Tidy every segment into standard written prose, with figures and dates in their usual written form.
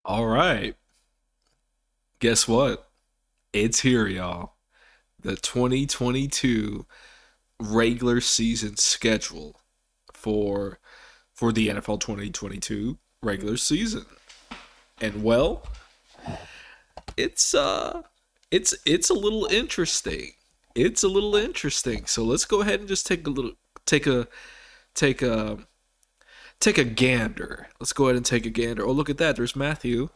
All right. Guess what? It's here, y'all. The 2022 regular season schedule for for the NFL 2022 regular season. And well, it's it's a little interesting. It's a little interesting. So let's go ahead and just take a take a take a gander. Let's go ahead and take a gander. Oh, look at that. There's Matthew.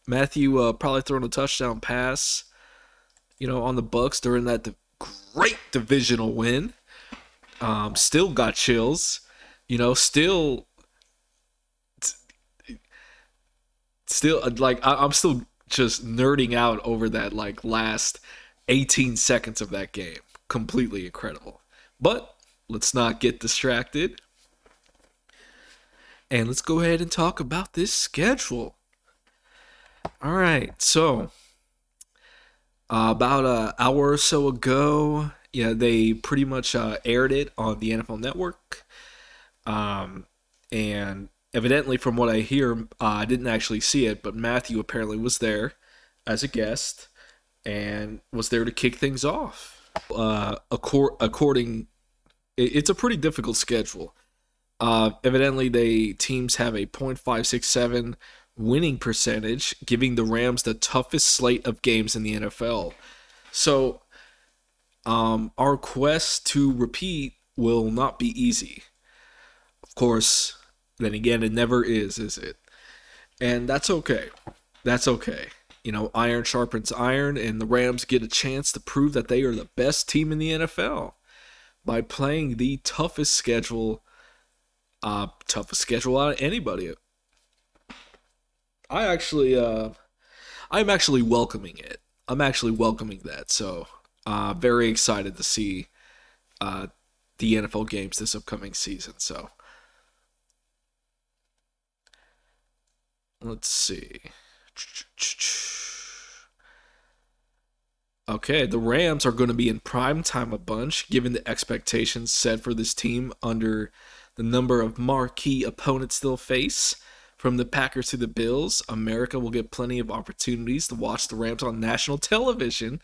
Matthew probably throwing a touchdown pass, on the Bucks during that great divisional win. Still got chills, still, like I'm still just nerding out over that like last 18 seconds of that game. Completely incredible. But let's not get distracted and let's go ahead and talk about this schedule. All right, so about an hour or so ago, yeah, they pretty much aired it on the NFL Network. And evidently, from what I hear, I didn't actually see it, but Matthew apparently was there as a guest and was there to kick things off. According, it's a pretty difficult schedule. Evidently, they teams have a .567 winning percentage, giving the Rams the toughest slate of games in the NFL. So, our quest to repeat will not be easy. Of course, then again, it never is it? And that's okay. That's okay. Iron sharpens iron, and the Rams get a chance to prove that they are the best team in the NFL by playing the toughest schedule out of anybody. I'm actually welcoming it. I'm actually welcoming that. So, very excited to see the NFL games this upcoming season. So, let's see. Okay, the Rams are going to be in prime time a bunch, given the expectations set for this team under the number of marquee opponents they'll face. From the Packers to the Bills, America will get plenty of opportunities to watch the Rams on national television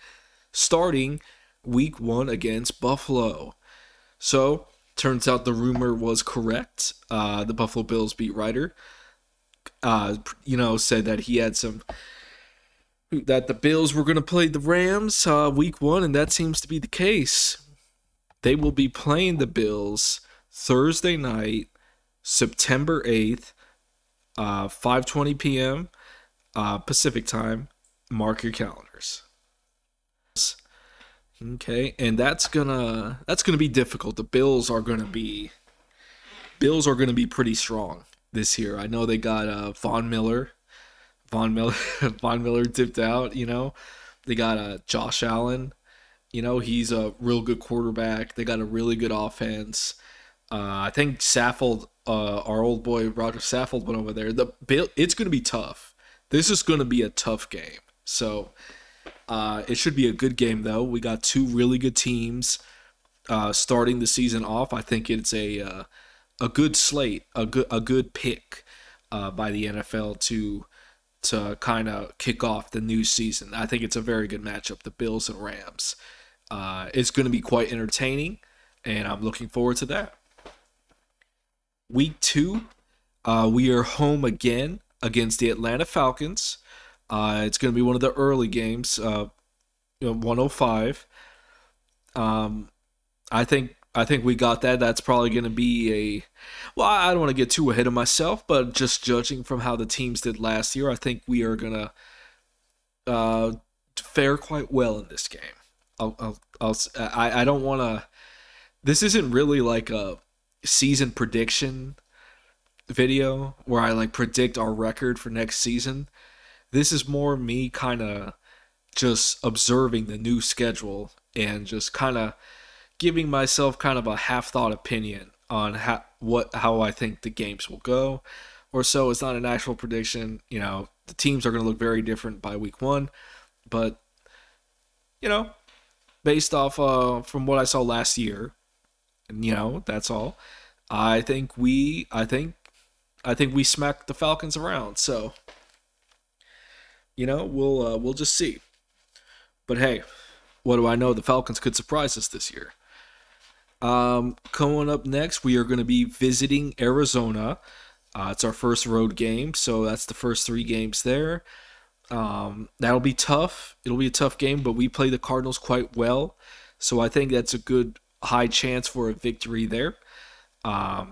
starting week 1 against Buffalo. So, turns out the rumor was correct. The Buffalo Bills beat writer, said that that the Bills were going to play the Rams week 1, and that seems to be the case. They will be playing the Bills Thursday night, September 8th, 5:20 p.m. Pacific time. Mark your calendars. Okay, and that's gonna be difficult. The Bills are gonna be pretty strong this year. I know they got Von Miller. Von Miller dipped out. They got Josh Allen. He's a real good quarterback. They got a really good offense. I think Saffold, our old boy Roger Saffold, went over there. It's going to be tough. This is going to be a tough game. So it should be a good game, though. We got two really good teams starting the season off. I think it's a good slate, a good pick by the NFL to kind of kick off the new season. I think it's a very good matchup, the Bills and Rams. It's going to be quite entertaining, and I'm looking forward to that. Week 2, we are home again against the Atlanta Falcons. It's going to be one of the early games, 105. I think we got that. That's probably going to be I don't want to get too ahead of myself, but just judging from how the teams did last year, I think we are going to fare quite well in this game. I don't want to. This isn't really like a season prediction video where I like predict our record for next season. This is more me kind of just observing the new schedule and just kind of giving myself kind of a half-thought opinion on how I think the games will go, or so. It's not an actual prediction. The teams are going to look very different by week 1, but based off from what I saw last year, that's all. I think we smacked the Falcons around. So we'll just see. But hey, what do I know? The Falcons could surprise us this year. Coming up next, we are going to be visiting Arizona. It's our first road game, so that's the first 3 games there. That'll be tough. It'll be a tough game, but we play the Cardinals quite well, so I think that's a good high chance for a victory there. I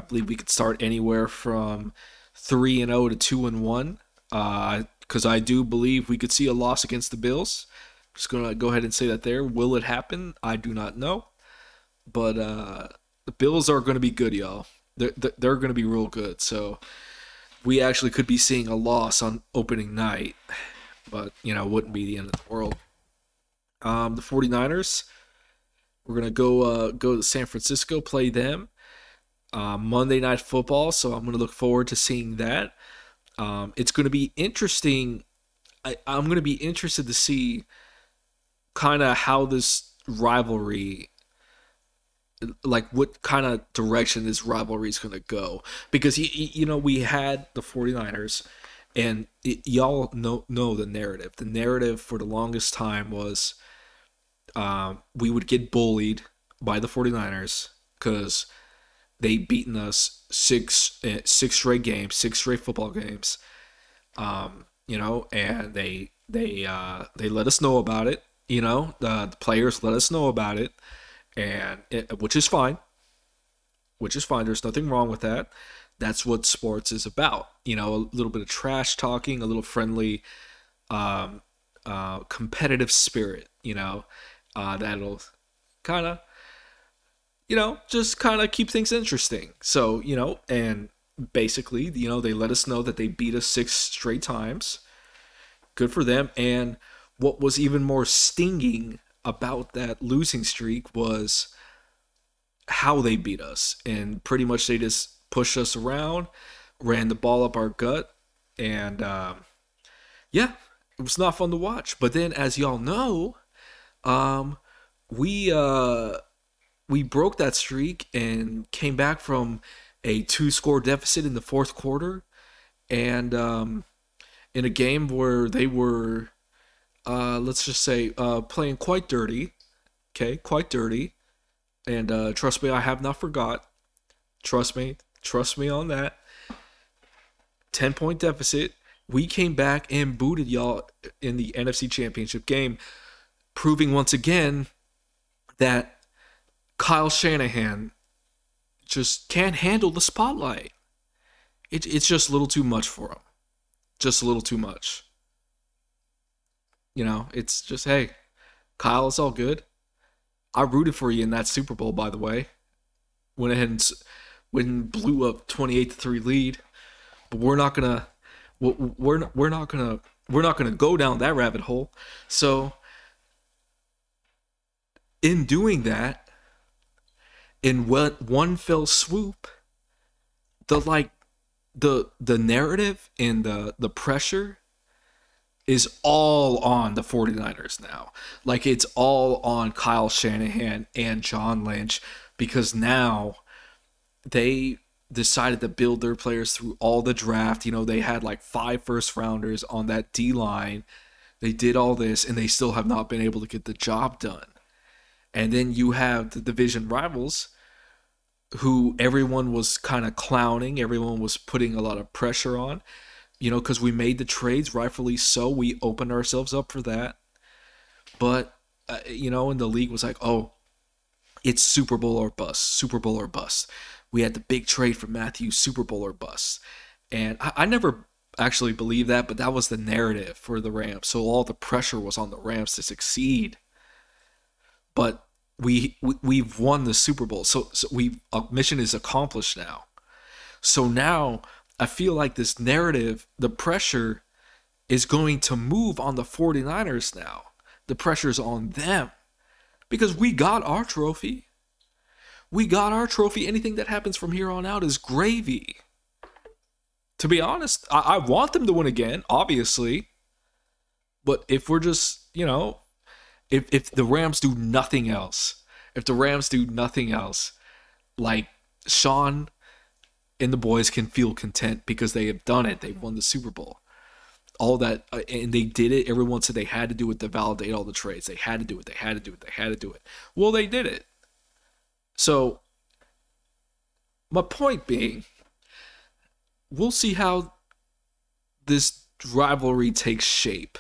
believe we could start anywhere from 3-0 to 2-1. Because I do believe we could see a loss against the Bills. Just gonna go ahead and say that there. Will it happen? I do not know. But the Bills are gonna be good, y'all. They're gonna be real good. So we actually could be seeing a loss on opening night, but wouldn't be the end of the world. The 49ers, we're gonna go to San Francisco, play them. Monday Night Football, so I'm gonna look forward to seeing that. It's gonna be interesting. I'm gonna be interested to see kind of how this rivalry, like what kind of direction this rivalry is going to go. Because, we had the 49ers, and y'all know the narrative. The narrative for the longest time was we would get bullied by the 49ers because they beaten us six straight games, 6 straight football games, and they let us know about it. The players let us know about it, and which is fine. There's nothing wrong with that. That's what sports is about. A little bit of trash talking, a little friendly, competitive spirit. That'll kind of, just kind of keep things interesting. So, and basically, they let us know that they beat us 6 straight times. Good for them. And what was even more stinging about that losing streak was how they beat us. And pretty much they just pushed us around, ran the ball up our gut, and yeah, it was not fun to watch. But then, as y'all know, we broke that streak and came back from a 2-score deficit in the fourth quarter, and in a game where they were, let's just say, playing quite dirty. Okay, quite dirty. And trust me, I have not forgot. Trust me on that. 10-point deficit. We came back and booted y'all in the NFC Championship game, proving once again that Kyle Shanahan just can't handle the spotlight. It's just a little too much for him. Just a little too much. It's just, hey, Kyle, it's all good. I rooted for you in that Super Bowl, by the way. Went ahead and blew up 28-3 lead. But we're not gonna go down that rabbit hole. So in doing that, in one fell swoop, the narrative and the pressure is all on the 49ers now. Like, it's all on Kyle Shanahan and John Lynch, because now they decided to build their players through all the draft. They had like 5 first-rounders on that D-line. They did all this, and they still have not been able to get the job done. And then you have the division rivals, who everyone was kind of clowning. Everyone was putting a lot of pressure on, because we made the trades, rightfully so. We opened ourselves up for that. But, and the league was like, oh, it's Super Bowl or bust, Super Bowl or bust. We had the big trade for Matthews, Super Bowl or bust. And I never actually believed that, but that was the narrative for the Rams. So all the pressure was on the Rams to succeed. But we've won the Super Bowl. So mission is accomplished now. So now I feel like this narrative, the pressure is going to move on the 49ers now. The pressure's on them. Because we got our trophy. Anything that happens from here on out is gravy. To be honest, I want them to win again, obviously. But if we're just, if the Rams do nothing else, like, Sean and the boys can feel content because they have done it. They've won the Super Bowl. all that, and they did it. Everyone said they had to do it to validate all the trades. They had to do it. They had to do it. They had to do it. Well, they did it. So my point being, we'll see how this rivalry takes shape,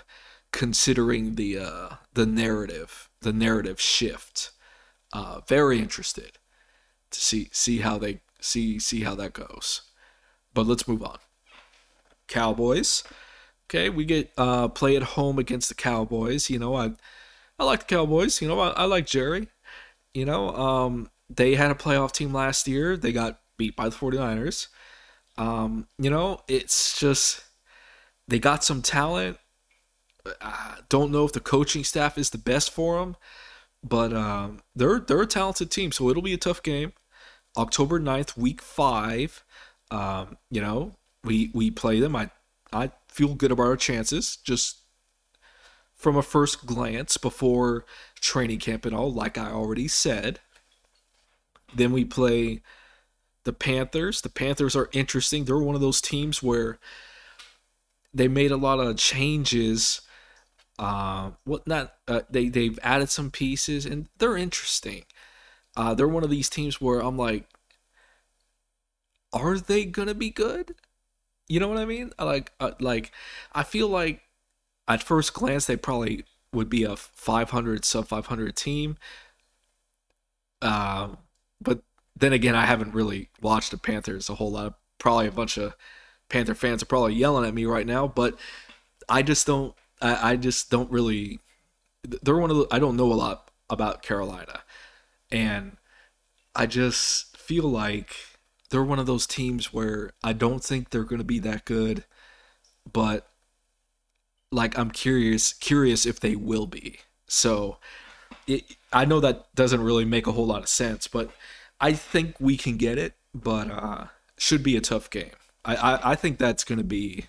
considering the narrative shift. Very interested to see how they see how that goes. But let's move on. Cowboys. Okay, we get play at home against the Cowboys. I like the Cowboys. I like Jerry. They had a playoff team last year. They got beat by the 49ers. It's just they got some talent. Don't know if the coaching staff is the best for them, but they're a talented team, so it'll be a tough game. October 9th, week 5. We play them. I feel good about our chances just from a first glance before training camp and all, like I already said. Then we play the Panthers. The Panthers are interesting. They're one of those teams where they made a lot of changes. They've added some pieces and they're interesting. They're one of these teams where I'm like, are they gonna be good? You know what I mean? I feel like at first glance they probably would be a 500 sub 500 team. But then again, I haven't really watched the Panthers a whole lot. Probably a bunch of Panther fans are probably yelling at me right now, but I just don't. I just don't really. They're one of the. I don't know a lot about Carolina, and I just feel like they're one of those teams where I don't think they're going to be that good, but like I'm curious if they will be. So I know that doesn't really make a whole lot of sense, but I think we can get it. But should be a tough game. I think that's going to be.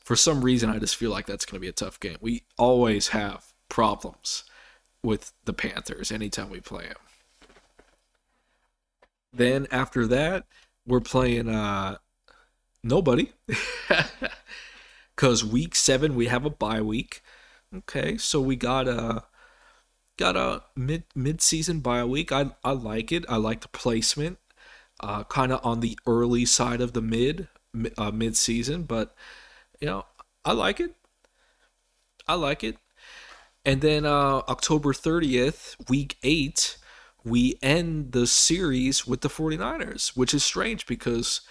For some reason, I just feel like that's going to be a tough game. We always have problems with the Panthers anytime we play them. Then after that, we're playing nobody. Because week 7, we have a bye week. Okay, so we got a mid-season bye week. I like it. I like the placement. Kind of on the early side of the mid-season, but I like it. I like it. And then October 30th, week 8, we end the series with the 49ers, which is strange because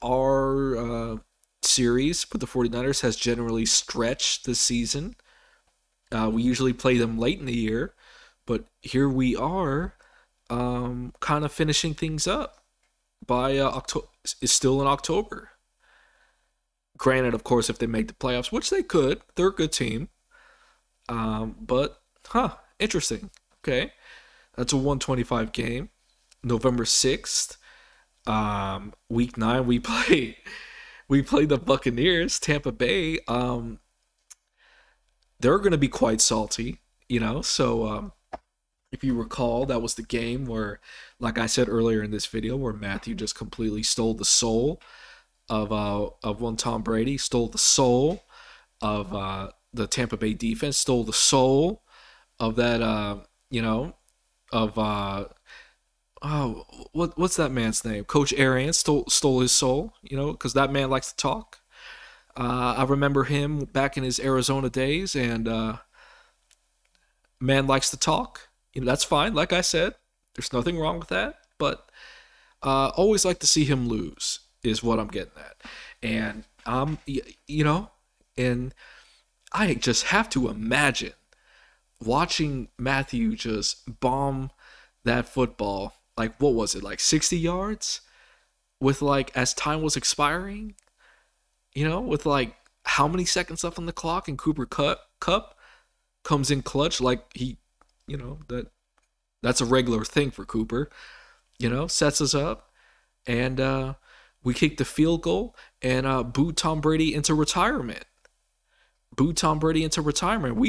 our series with the 49ers has generally stretched the season. We usually play them late in the year, but here we are kind of finishing things up by October. It's still in October. Granted, of course, if they make the playoffs, which they could, they're a good team. But, interesting. Okay. That's a 125 game. November 6th, week 9, we play the Buccaneers, Tampa Bay. They're going to be quite salty, so if you recall, that was the game where, like I said earlier in this video, where Matthew just completely stole the soul of one Tom Brady, stole the soul of the Tampa Bay defense, stole the soul of that what's that man's name? Coach Arians stole his soul, because that man likes to talk. I remember him back in his Arizona days, and man likes to talk. That's fine. Like I said, there's nothing wrong with that, but always like to see him lose is what I'm getting at. And and I just have to imagine watching Matthew just bomb that football, like what was it, like 60 yards with as time was expiring, with how many seconds left on the clock, and Cooper Kupp comes in clutch, like he, that's a regular thing for Cooper, sets us up, and we kick the field goal and boot Tom Brady into retirement. We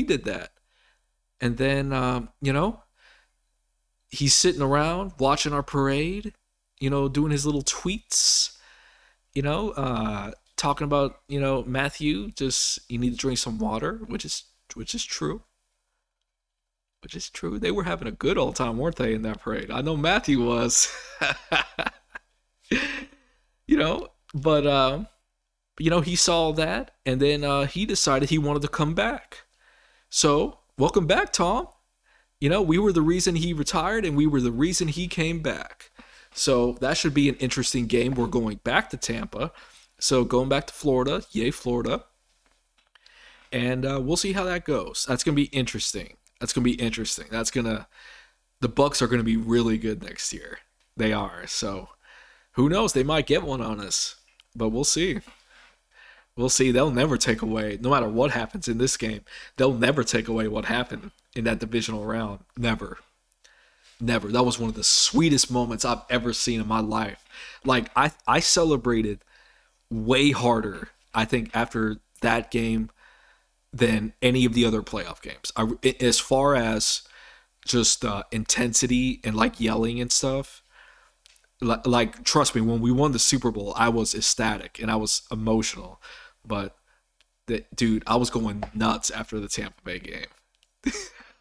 did that. And then, he's sitting around watching our parade, doing his little tweets, talking about, Matthew, just you need to drink some water, which is true. Which is true. They were having a good old time, weren't they, in that parade? I know Matthew was. But he saw that, and then he decided he wanted to come back. So, welcome back, Tom. We were the reason he retired, and we were the reason he came back. So that should be an interesting game. We're going back to Tampa. So going back to Florida. Yay, Florida. And we'll see how that goes. That's going to be interesting. The Bucks are going to be really good next year. They are. So who knows? They might get one on us. But we'll see. We'll see. They'll never take away, no matter what happens in this game, they'll never take away what happened in that divisional round. Never. Never. That was one of the sweetest moments I've ever seen in my life. Like, I celebrated way harder, I think, after that game than any of the other playoff games. As far as just intensity and, like, yelling and stuff, like, trust me, when we won the Super Bowl, I was ecstatic and I was emotional. But, dude, I was going nuts after the Tampa Bay game.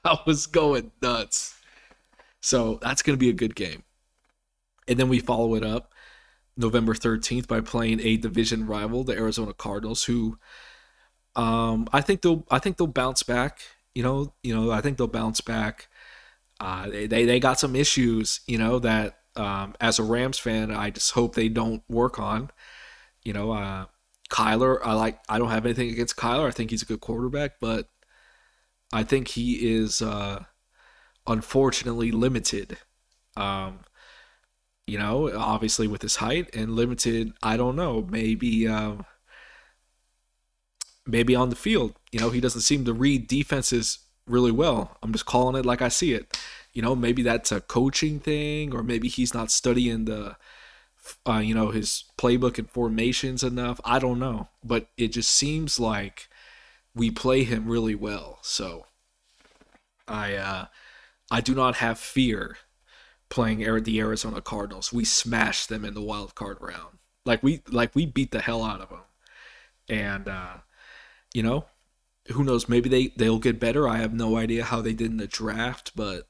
I was going nuts. So that's going to be a good game. And then we follow it up November 13th by playing a division rival, the Arizona Cardinals, who I think they'll bounce back. I think they'll bounce back. They got some issues, that as a Rams fan, I just hope they don't work on. Kyler, I don't have anything against Kyler. I think he's a good quarterback, but I think he is unfortunately limited. Obviously with his height, and limited, I don't know, maybe on the field. He doesn't seem to read defenses really well. I'm just calling it like I see it. Maybe that's a coaching thing, or maybe he's not studying the his playbook and formations enough. I don't know, but it just seems like we play him really well. So I do not have fear playing the Arizona Cardinals. We smashed them in the wild card round. Like we beat the hell out of them. And who knows? Maybe they'll get better. I have no idea how they did in the draft, but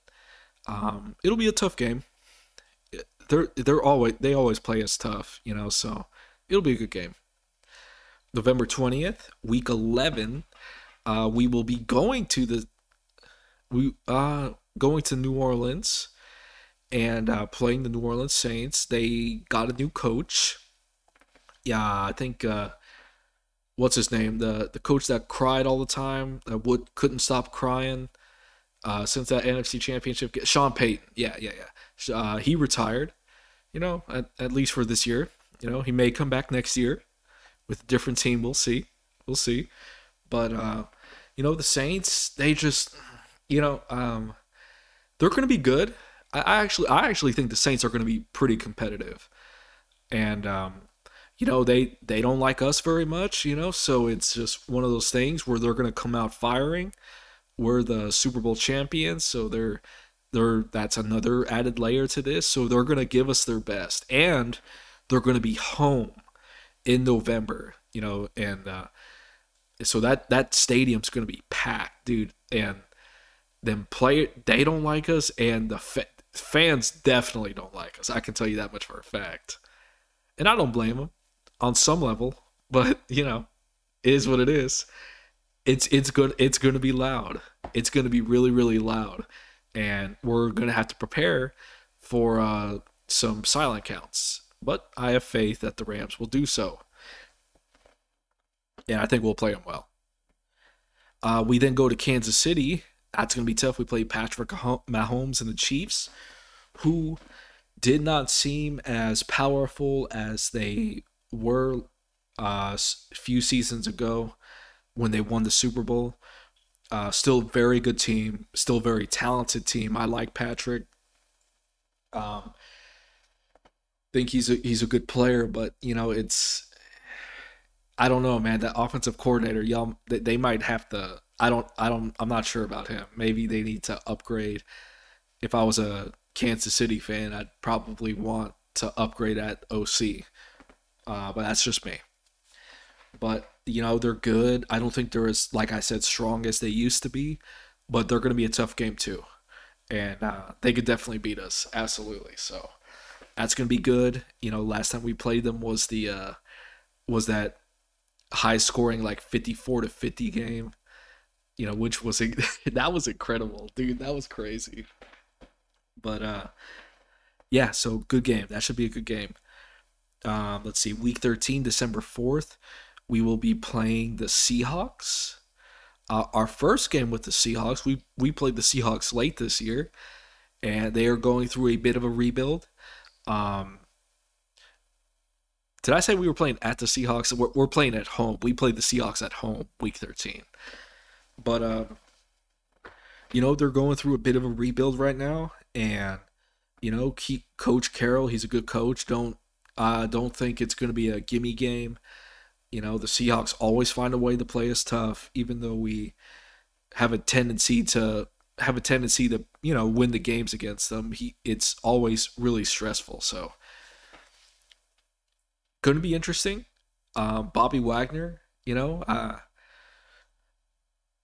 it'll be a tough game. They always play us tough, so it'll be a good game. November 20th, week 11, we will be going to New Orleans and playing the New Orleans Saints. They got a new coach. Yeah, I think what's his name? The coach that cried all the time, that couldn't stop crying since that NFC Championship. Sean Payton. Yeah. He retired. At least for this year. He may come back next year with a different team. We'll see. But the Saints, they just, they're going to be good. I actually think the Saints are going to be pretty competitive. And they don't like us very much, so it's just one of those things where they're going to come out firing. We're the Super Bowl champions, so that's another added layer to this. So they're going to give us their best, and they're going to be home in November, and so that stadium's going to be packed, dude. And they don't like us, and the fans definitely don't like us. I can tell you that much for a fact. And I don't blame them on some level, but it is what it is. It's going to be loud. It's going to be really, really loud. And we're going to have to prepare for some silent counts. But I have faith that the Rams will do so. And I think we'll play them well. We then go to Kansas City. That's going to be tough. We play Patrick Mahomes and the Chiefs, who did not seem as powerful as they were a few seasons ago when they won the Super Bowl. Still very good team. Still very talented team. I like Patrick. Think he's a good player, but it's, I don't know, man. That offensive coordinator, y'all, they might have to. I'm not sure about him. Maybe they need to upgrade. If I was a Kansas City fan, I'd probably want to upgrade at OC. But that's just me. but they're good. I don't think they're as, like I said, strong as they used to be, but they're going to be a tough game too, and they could definitely beat us, absolutely. So that's going to be good. Last time we played them was that high scoring like 54-50 game. Which was that was incredible, dude. That was crazy. But yeah, so good game. That should be a good game. Let's see, week 13, December 4th, we will be playing the Seahawks. Our first game with the Seahawks, we played the Seahawks late this year, and they are going through a bit of a rebuild. Um, did I say we were playing at the Seahawks? We're playing at home. We played the Seahawks at home, week 13. But they're going through a bit of a rebuild right now, and keep Coach Carroll. He's a good coach. Don't think it's going to be a gimme game. The Seahawks always find a way to play us tough, even though we have a tendency to win the games against them. It's always really stressful. So going to be interesting. Bobby Wagner,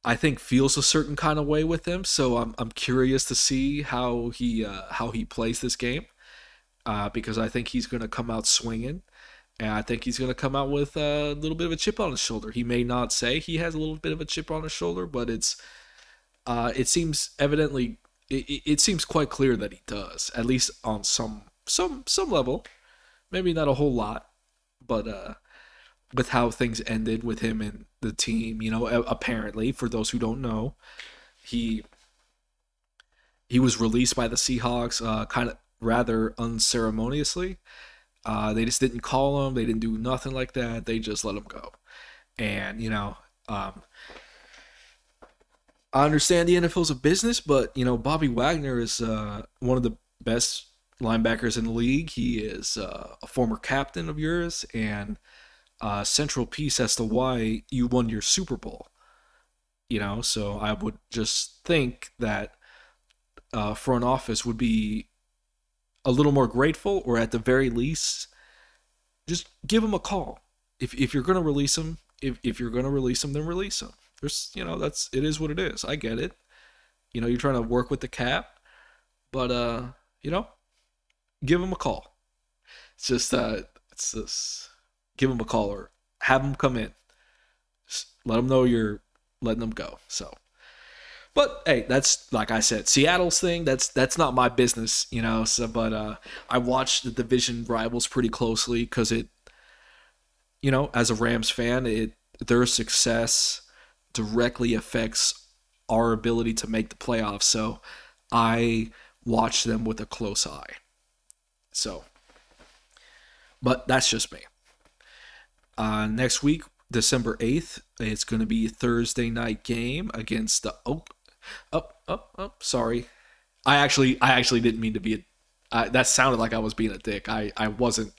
I think feels a certain kind of way with him. So I'm curious to see how he plays this game. Because I think he's going to come out swinging, and I think he's going to come out with a little bit of a chip on his shoulder. He may not say he has a little bit of a chip on his shoulder, but it seems evidently it seems quite clear that he does, at least on some level, maybe not a whole lot, but with how things ended with him and the team, apparently for those who don't know, he he was released by the Seahawks, kind of rather unceremoniously. They just didn't call him. They didn't do nothing like that. They just let him go. And I understand the NFL's a business, but Bobby Wagner is one of the best linebackers in the league. He is a former captain of yours and a central piece as to why you won your Super Bowl. So I would just think that front office would be a little more grateful, or at the very least, just give him a call. If you're gonna release him, if you're gonna release him, then release him. There's it is what it is. I get it. You're trying to work with the cap, but give him a call. It's just give him a call or have him come in. Just let him know you're letting him go. So. But hey, that's like I said, Seattle's thing. That's not my business, So, but I watch the division rivals pretty closely because as a Rams fan, their success directly affects our ability to make the playoffs. So, I watch them with a close eye. So, but that's just me. Next week, December 8th, it's going to be a Thursday night game against the sorry. I actually didn't mean to be that sounded like I was being a dick. I wasn't.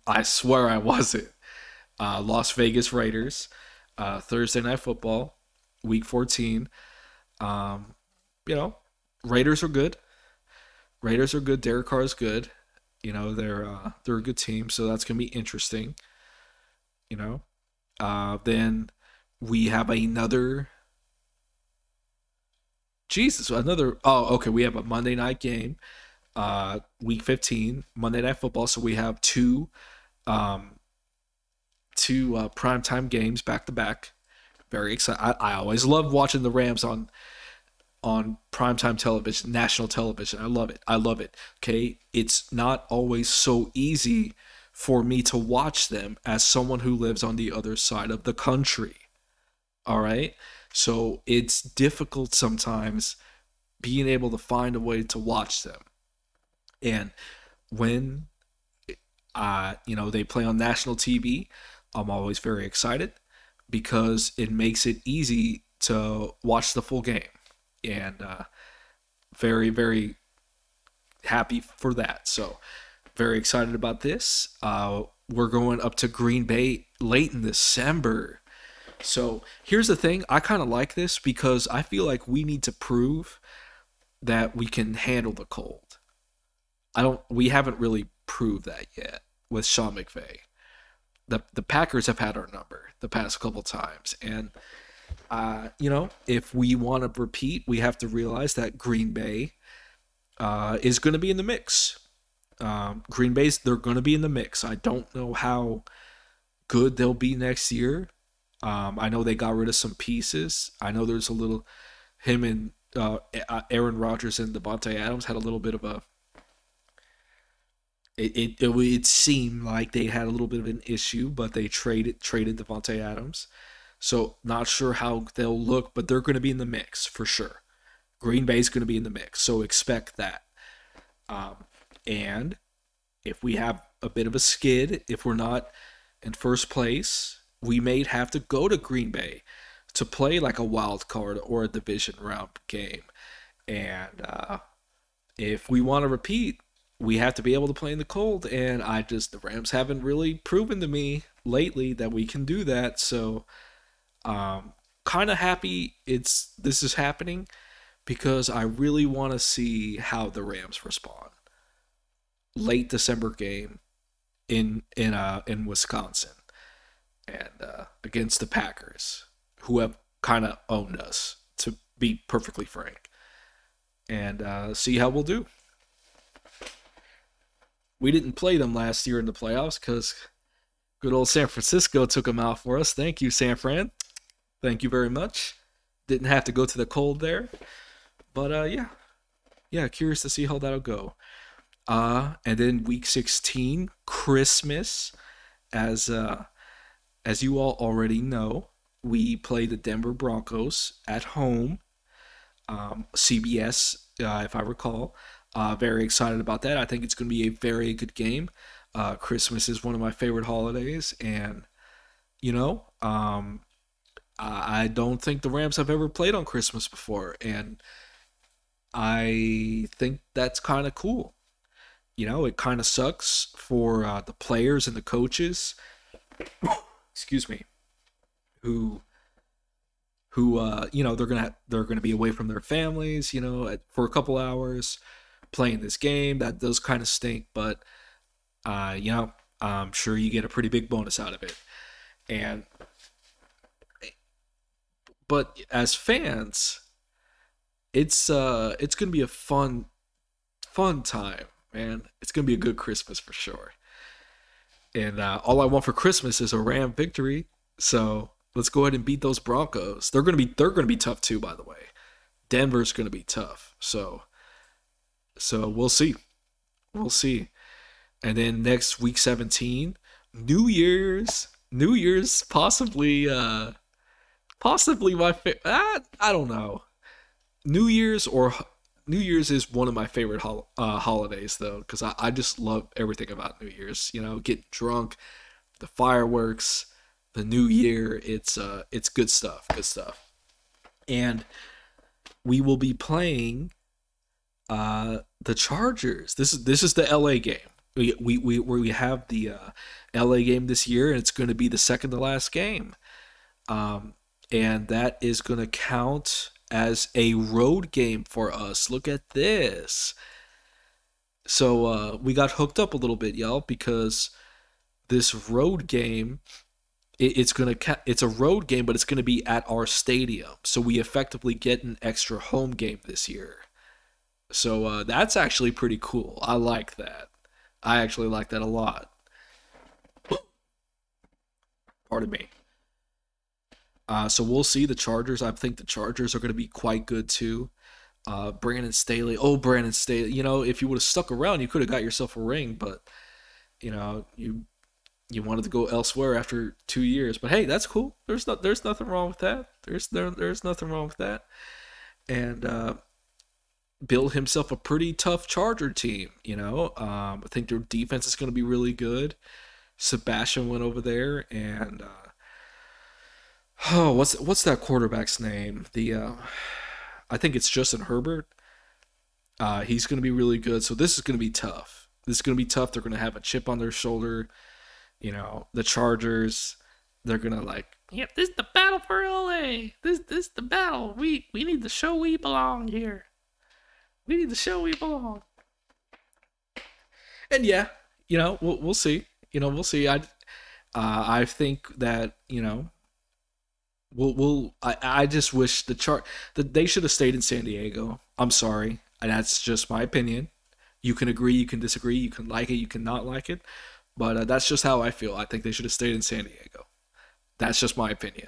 I swear I wasn't. Las Vegas Raiders, Thursday Night Football, Week 14. Raiders are good. Raiders are good. Derek Carr is good. They're a good team, so that's gonna be interesting. Then we have another. Oh, okay, we have a Monday night game, week 15, Monday Night Football. So we have two primetime games back to back. Very excited. I always love watching the Rams on primetime television, national television. I love it. Okay, it's not always so easy for me to watch them as someone who lives on the other side of the country. All right. So it's difficult sometimes being able to find a way to watch them. And when they play on national TV, I'm always very excited because it makes it easy to watch the full game. And very, very happy for that. So very excited about this. We're going up to Green Bay late in December. So here's the thing. I kind of like this because I feel like we need to prove that we can handle the cold. We haven't really proved that yet with Sean McVay. the Packers have had our number the past couple times, and if we want to repeat, we have to realize that Green Bay is going to be in the mix. Green Bay's they're going to be in the mix. I don't know how good they'll be next year. I know they got rid of some pieces. I know there's a little him and Aaron Rodgers and Devontae Adams had a little bit of a. It seemed like they had a little bit of an issue, but they traded Devontae Adams. So not sure how they'll look, but they're going to be in the mix for sure. Green Bay's going to be in the mix, so expect that. And if we have a bit of a skid, if we're not in first place, we may have to go to Green Bay to play like a wild card or a division round game. And if we want to repeat, we have to be able to play in the cold. And the Rams haven't really proven to me lately that we can do that. So kind of happy this is happening because I really want to see how the Rams respond. Late December game in Wisconsin and against the Packers, who have kind of owned us, to be perfectly frank, and see how we'll do. We didn't play them last year in the playoffs because good old San Francisco took them out for us. Thank you, San Fran. Thank you very much. Didn't have to go to the cold there, but yeah, curious to see how that'll go. And then week 16, Christmas, as you all already know, we play the Denver Broncos at home. CBS, if I recall. Very excited about that. I think it's going to be a very good game. Christmas is one of my favorite holidays, and I don't think the Rams have ever played on Christmas before, and I think that's kind of cool. It kind of sucks for the players and the coaches, excuse me, who they're gonna be away from their families, for a couple hours, playing this game. That does kind of stink, but I'm sure you get a pretty big bonus out of it. But as fans, it's gonna be a fun time. Man, it's gonna be a good Christmas for sure. And all I want for Christmas is a Ram victory. So let's go ahead and beat those Broncos. They're gonna be tough too, by the way. Denver's gonna be tough. So we'll see. We'll see. And then next week 17, New Year's possibly my favorite. I don't know. New Year's is one of my favorite holidays, though, because I just love everything about New Year's. Getting drunk, the fireworks, the New Year. It's good stuff. Good stuff. And we will be playing the Chargers. This is the LA game. We have the LA game this year, and it's going to be the second to last game. And that is going to count as a road game for us. Look at this. So we got hooked up a little bit, y'all, because this road game, it's a road game, but it's going to be at our stadium. So we effectively get an extra home game this year. So that's actually pretty cool. I like that. I actually like that a lot. Pardon me. So we'll see the Chargers. I think the Chargers are going to be quite good too. Brandon Staley. Oh, Brandon Staley. If you would have stuck around, you could have got yourself a ring, but you wanted to go elsewhere after 2 years. But hey, that's cool. There's nothing wrong with that. There's nothing wrong with that. And built himself a pretty tough Charger team. I think their defense is going to be really good. Sebastian went over there, and what's that quarterback's name? I think it's Justin Herbert. He's going to be really good. So this is going to be tough. This is going to be tough. They're going to have a chip on their shoulder. The Chargers, they're going to yeah, this is the battle for LA. This is the battle. We need to show we belong here. We need to show we belong. And yeah, we'll see. We'll see. I think that I just wish that they should have stayed in San Diego. I'm sorry, and that's just my opinion. You can agree, you can disagree, you can like it, you can not like it, but that's just how I feel. I think they should have stayed in San Diego. That's just my opinion.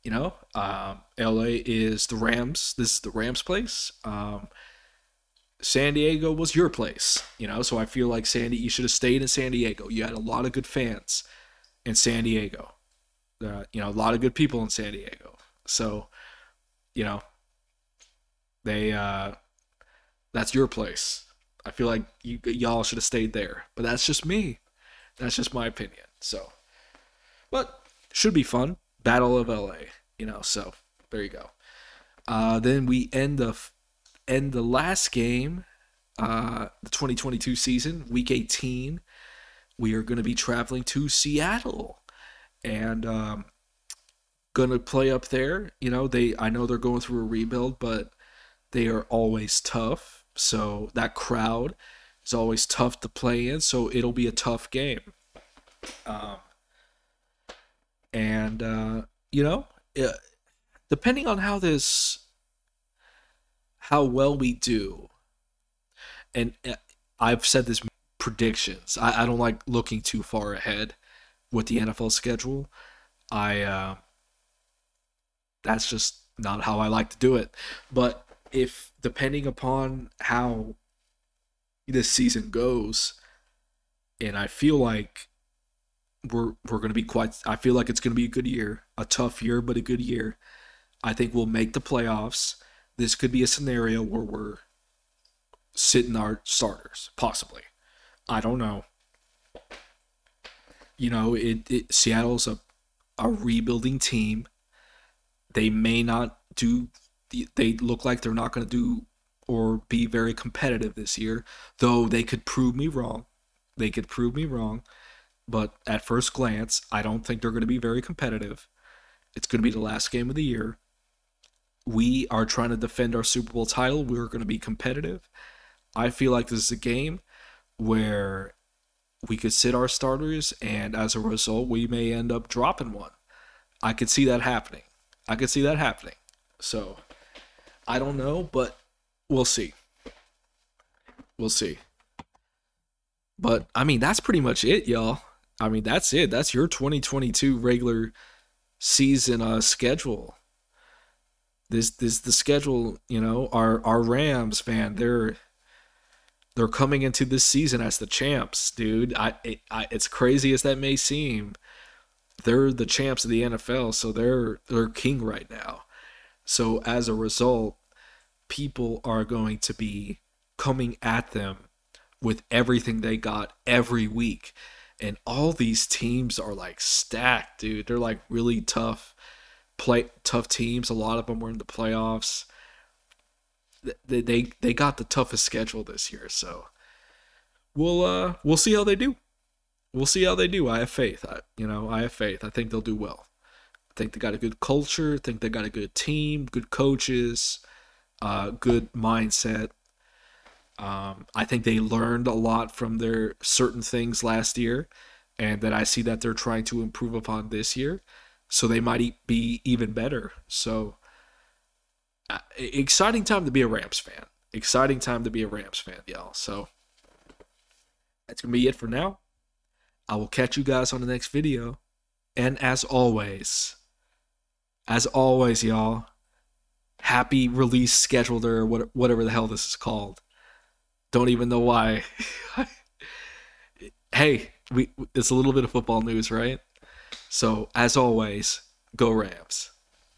LA is the Rams. This is the Rams' place. San Diego was your place. So I feel like you should have stayed in San Diego. You had a lot of good fans in San Diego. A lot of good people in San Diego. So, you know, they that's your place. I feel like y'all should have stayed there. But that's just me. That's just my opinion. So, but should be fun. Battle of LA. So there you go. Then we end the last game, the 2022 season, week 18. We are going to be traveling to Seattle and gonna play up there. I know they're going through a rebuild, but they are always tough. So that crowd is always tough to play in. So it'll be a tough game. And depending on how well we do, and I've said this predictions. I don't like looking too far ahead with the NFL schedule. I That's just not how I like to do it. But if depending upon how this season goes, and I feel like we're going to be I feel like it's going to be a good year, a tough year, but a good year. I think we'll make the playoffs. This could be a scenario where we're sitting our starters, possibly. I don't know. Seattle's a rebuilding team. They may not do. They look like they're not going to do or be very competitive this year, though they could prove me wrong. But at first glance, I don't think they're going to be very competitive. It's going to be the last game of the year. We are trying to defend our Super Bowl title. We're going to be competitive. I feel like this is a game where we could sit our starters, and as a result, we may end up dropping one. I could see that happening. So, I don't know, but we'll see. But, that's pretty much it, y'all. That's it. That's your 2022 regular season schedule. This the schedule, our Rams, man, they're coming into this season as the champs, dude. It's crazy as that may seem. They're the champs of the NFL, so they're king right now. So as a result, people are going to be coming at them with everything they got every week. And all these teams are like stacked, dude. They're like really tough teams. A lot of them were in the playoffs. They got the toughest schedule this year, so we'll see how they do. I have faith. I have faith. I think they'll do well. I think they got a good culture. I think they got a good team, good coaches, good mindset. I think they learned a lot from their certain things last year, and that I see that they're trying to improve upon this year. So they might be even better. So exciting time to be a Rams fan. Y'all. So that's going to be it for now. I will catch you guys on the next video. And as always, y'all, happy release scheduled or whatever the hell this is called. Don't even know why. Hey, it's a little bit of football news, right? So, as always, go Rams.